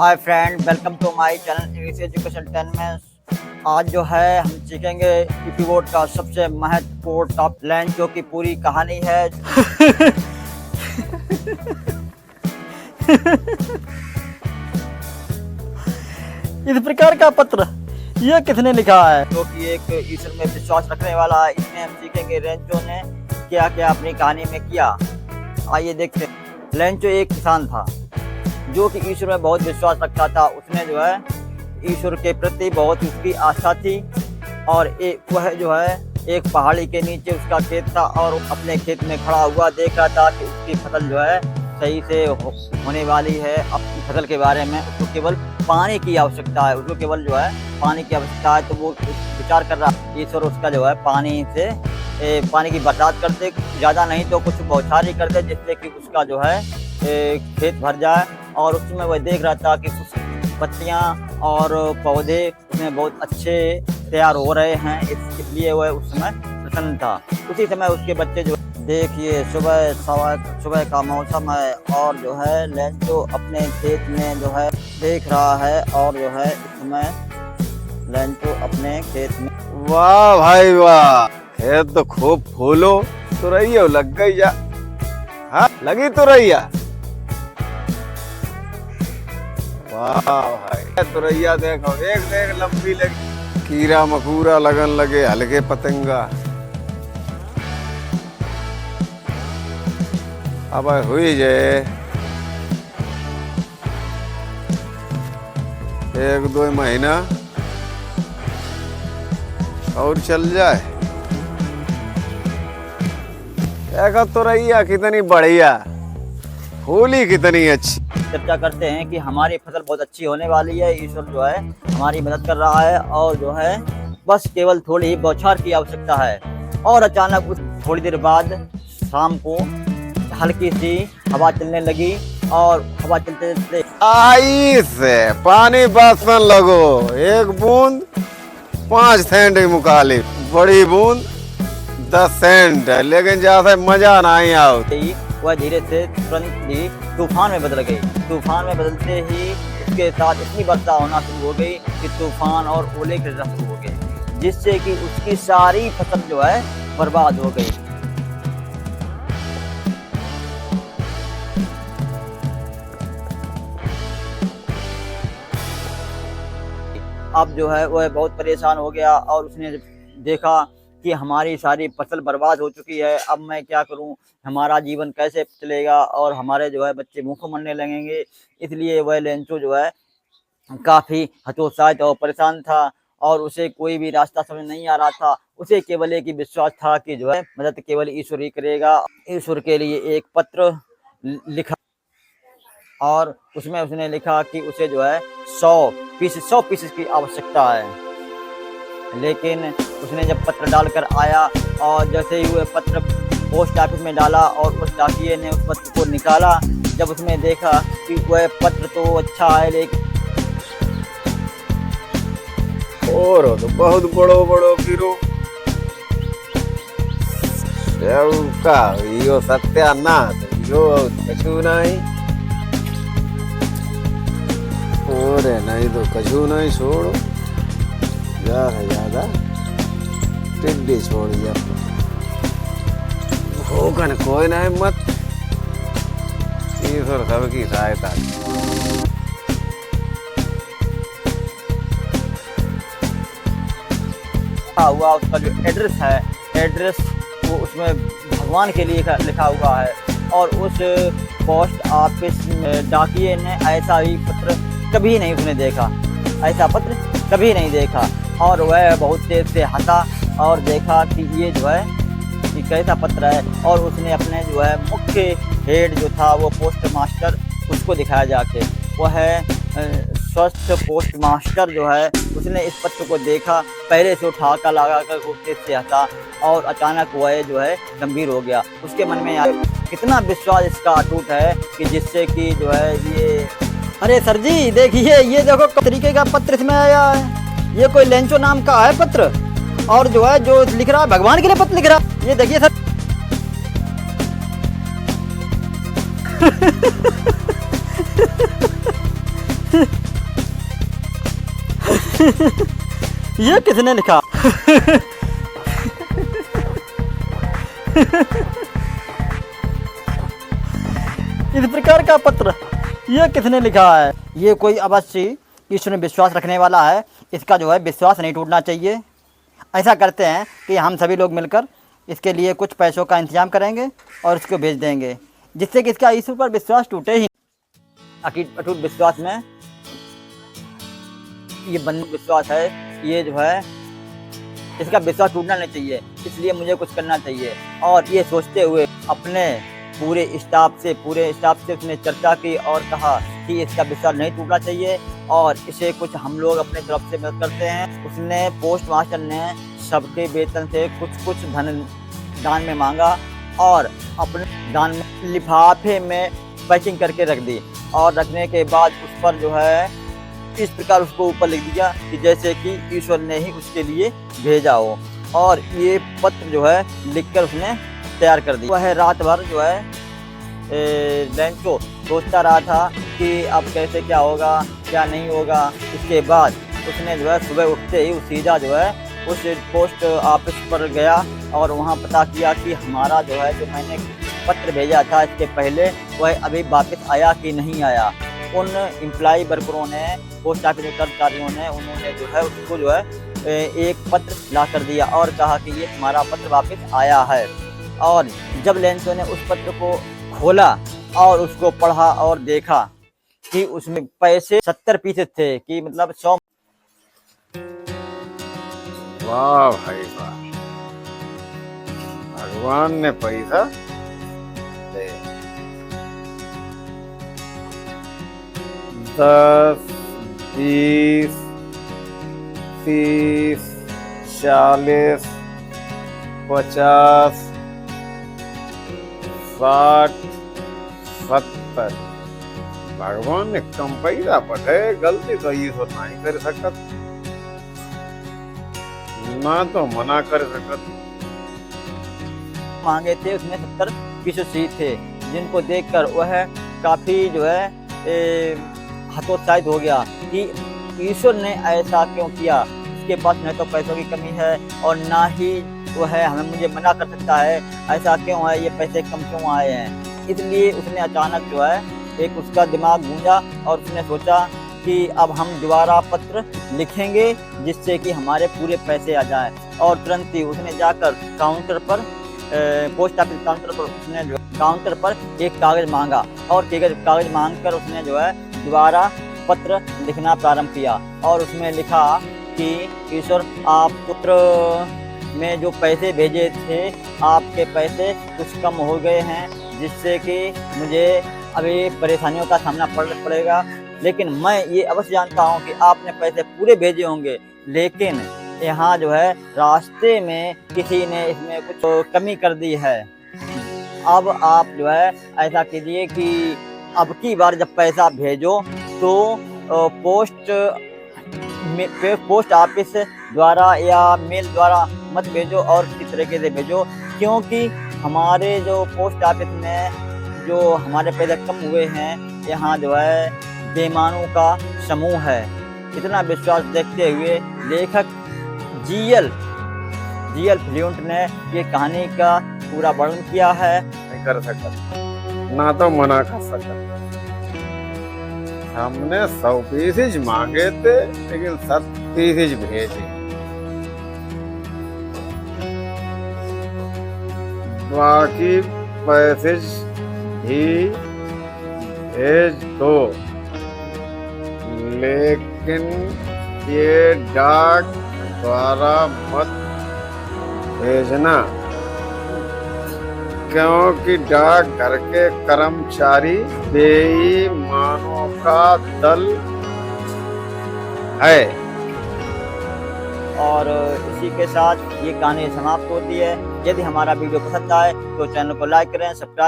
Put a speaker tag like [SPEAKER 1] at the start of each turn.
[SPEAKER 1] Hi friend, welcome to my channel English education 10 में। आज जो है हम सीखेंगे कीबोर्ड का सबसे महत्वपूर्ण टॉप लाइन, जो कि पूरी कहानी है।
[SPEAKER 2] इस प्रकार का पत्र यह किसने लिखा है?
[SPEAKER 1] जो कि एक ईश्वर में विश्वास रखने वाला है। इसमें हम सीखेंगे लेंचो ने क्या क्या अपनी कहानी में किया। आइए देखते हैं। लेंचो एक किसान था जो कि ईश्वर में बहुत विश्वास रखता था। उसने जो है ईश्वर के प्रति बहुत उसकी आस्था थी, और वह जो है एक पहाड़ी के नीचे उसका खेत था, और अपने खेत में खड़ा हुआ देख रहा था कि उसकी फसल जो है सही से होने वाली है। अपनी फसल के बारे में उसको केवल पानी की आवश्यकता है, उसको केवल जो है पानी की आवश्यकता है। तो वो विचार कर रहा है ईश्वर उसका जो है पानी की बरसात कर दे, ज़्यादा नहीं तो कुछ बौछारी कर दे, जिससे कि उसका जो है खेत भर जाए। और उसमें वह देख रहा था कि कुछ पत्तियां और पौधे उसमें बहुत अच्छे तैयार हो रहे हैं, इसलिए वह उस समय प्रसन्न था। उसी समय उसके बच्चे जो देखिए सुबह का मौसम है, और जो है लेंचो अपने खेत में जो है देख रहा है, और जो है इस समय लेंचो अपने खेत में।
[SPEAKER 3] वाह भाई वाह, खेत तो खूब फूलो तो रही हो, लग गई या हाँ लगी तो रही है। वाह भाई, तो रैया देखो, एक देख लंबी लगी, कीड़ा मकूरा लगन लगे, हल्के पतंगा। अब हुई जाए 1-2 महीना और चल जाए। देखो तो रैया कितनी बढ़िया, फूली कितनी अच्छी।
[SPEAKER 1] चर्चा करते हैं कि हमारी फसल बहुत अच्छी होने वाली है। ईश्वर जो है हमारी मदद कर रहा है, और जो है बस केवल थोड़ी ही बौछार की आवश्यकता है। और अचानक उस थोड़ी देर बाद शाम को हल्की सी हवा चलने लगी, और हवा चलते चलते
[SPEAKER 3] आई से पानी बरसन लगो। एक बूंद 5 सेंट के मुकालिब, बड़ी बूंद 10 सेंट, लेकिन जैसे मजा नहीं आओ।
[SPEAKER 1] वह धीरे से तुरंत ही तूफान में बदल गई। तूफान में बदलते ही उसके साथ इतनी वर्षा होना शुरू हो गई कि तूफान और ओले गिरना शुरू हो गए, जिससे कि उसकी सारी फसल जो है बर्बाद हो गई। अब जो है वह बहुत परेशान हो गया, और उसने देखा कि हमारी सारी फसल बर्बाद हो चुकी है। अब मैं क्या करूं, हमारा जीवन कैसे चलेगा, और हमारे जो है बच्चे भूखों मरने लगेंगे। इसलिए वह लेंचो जो है काफ़ी हतोत्साहित और परेशान था, और उसे कोई भी रास्ता समझ नहीं आ रहा था। उसे केवल एक ही विश्वास था कि जो है मदद केवल ईश्वर ही करेगा। ईश्वर के लिए एक पत्र लिखा, और उसमें उसने लिखा कि उसे जो है 100 पीसेस की आवश्यकता है। लेकिन उसने जब पत्र डालकर आया, और जैसे ही वह पत्र पोस्ट ऑफिस में डाला, और उस डाकिये ने उस पत्र को निकाला, जब उसने देखा कि वह पत्र तो अच्छा है, लेकिन
[SPEAKER 3] और तो बहुत बड़ो गिरो का यो सत्यानाश, यो कछु नहीं। और नहीं तो कछु नहीं, छोड़ो ज्यादा टिड्डी छोड़ दिया। होगन कोई नहीं, मत ईश्वर सबकी सहायता।
[SPEAKER 1] हुआ उसका जो एड्रेस वो उसमें भगवान के लिए लिखा हुआ है। और उस पोस्ट ऑफिस में डाकिये ने ऐसा ही पत्र कभी नहीं उसने देखा, ऐसा पत्र कभी नहीं देखा। और वह बहुत तेज से हंसा और देखा कि ये जो है ये कैसा पत्र है। और उसने अपने जो है मुख्य हेड जो था वो पोस्ट मास्टर, उसको दिखाया जाके। वह है स्वस्थ पोस्ट मास्टर जो है, उसने इस पत्र को देखा, पहले से उठा कर लगा कर तेज से हंसा, और अचानक वह जो है गंभीर हो गया। उसके मन में आया कितना विश्वास इसका अटूट है कि जिससे कि जो है ये,
[SPEAKER 2] अरे सर जी देखिए, ये देखो किस तरीके का पत्र इसमें आया है। ये कोई लेंचो नाम का है पत्र, और जो है जो लिख रहा है भगवान के लिए पत्र लिख रहा है। ये देखिए सर। ये किसने लिखा? इस प्रकार का पत्र ये किसने लिखा है? ये कोई अवश्य ईश्वर में विश्वास रखने वाला है। इसका जो है विश्वास नहीं टूटना चाहिए। ऐसा करते हैं कि हम सभी लोग मिलकर इसके लिए कुछ पैसों का इंतजाम करेंगे और इसको भेज देंगे, जिससे कि इसका ईश्वर पर विश्वास टूटे ही। अटूट विश्वास में ये बंद विश्वास है, ये जो है इसका विश्वास टूटना नहीं चाहिए, इसलिए मुझे कुछ करना चाहिए। और ये सोचते हुए अपने पूरे स्टाफ से उसने चर्चा की और कहा कि इसका विश्वास नहीं टूटना चाहिए और इसे कुछ हम लोग अपने तरफ से मदद करते हैं। उसने पोस्ट मास्टर ने सबके वेतन से कुछ धन दान में मांगा और अपने दान में लिफाफे में पैकिंग करके रख दी और रखने के बाद उस पर जो है इस प्रकार उसको ऊपर लिख दिया कि जैसे कि ईश्वर ने ही उसके लिए भेजा हो। और ये पत्र जो है लिखकर उसने तैयार कर दिया। वह रात भर जो है लेंचो सोचता रहा था कि अब कैसे क्या होगा क्या नहीं होगा। इसके बाद उसने जो है सुबह उठते ही सीधा जो है उस पोस्ट ऑफिस पर गया और वहाँ पता किया कि हमारा जो है जो मैंने पत्र भेजा था इसके पहले वह अभी वापस आया कि नहीं आया। उन एम्प्लॉई वर्करों ने पोस्ट ऑफिस के कर्मचारियों ने उन्होंने जो है उसको जो है एक पत्र ला कर दिया और कहा कि ये तुम्हारा पत्र वापस आया है। और जब लेंचो ने उस पत्र को खोला और उसको पढ़ा और देखा कि उसमें पैसे 70% थे कि मतलब 100।
[SPEAKER 3] वाह भाई वाह, भगवान ने पैसा दे। 10, 20, 30, 40, 50, 60, 70। भगवान ने कम पैसा पठे, गलती तो ये तो नहीं कर सकत, ना तो मना कर सकत।
[SPEAKER 1] मांगे थे उसमें 70% थे, जिनको देखकर वह काफी जो है हतोत्साहित हो गया कि ईश्वर ने ऐसा क्यों किया। उसके पास न तो पैसों की कमी है और ना ही वो है हमें मुझे मना कर सकता है। ऐसा क्यों है, ये पैसे कम क्यों आए हैं। इसलिए उसने अचानक जो है एक उसका दिमाग गूंजा और उसने सोचा कि अब हम दोबारा पत्र लिखेंगे जिससे कि हमारे पूरे पैसे आ जाएं। और तुरंत ही उसने जाकर काउंटर पर पोस्ट ऑफिस काउंटर पर एक कागज मांगा और कागज मांगकर उसने जो है दोबारा पत्र लिखना प्रारंभ किया और उसमें लिखा कि ईश्वर आप पुत्र में जो पैसे भेजे थे आपके पैसे कुछ कम हो गए हैं, जिससे कि मुझे अभी परेशानियों का सामना पड़ेगा। लेकिन मैं ये अवश्य जानता हूँ कि आपने पैसे पूरे भेजे होंगे, लेकिन यहाँ जो है रास्ते में किसी ने इसमें कुछ कमी कर दी है। अब आप जो है ऐसा कीजिए कि अब की बार जब पैसा भेजो तो पोस्ट ऑफिस द्वारा या मेल द्वारा मत भेजो और किसी तरीके से भेजो, क्योंकि हमारे जो पोस्ट ऑफिस में जो हमारे पैसे कम हुए हैं, यहाँ जो है बेईमानों का समूह है। इतना विश्वास देखते हुए लेखक जीएल फ्लिंट ने ये कहानी का पूरा वर्णन किया है।
[SPEAKER 3] नहीं कर सकता, ना तो मना कर सकता। हमने 100 पीसेज मांगे थे लेकिन 70 पीसेज भेजे। बाकी पैसे भी भेज दो, लेकिन ये डाक द्वारा मत भेजना, क्योंकि डाक घर के कर्मचारी बेईमानों का दल है।
[SPEAKER 1] और इसी के साथ ये कहानी समाप्त होती है। यदि हमारा वीडियो पसंद आए तो चैनल को लाइक करें, सब्सक्राइब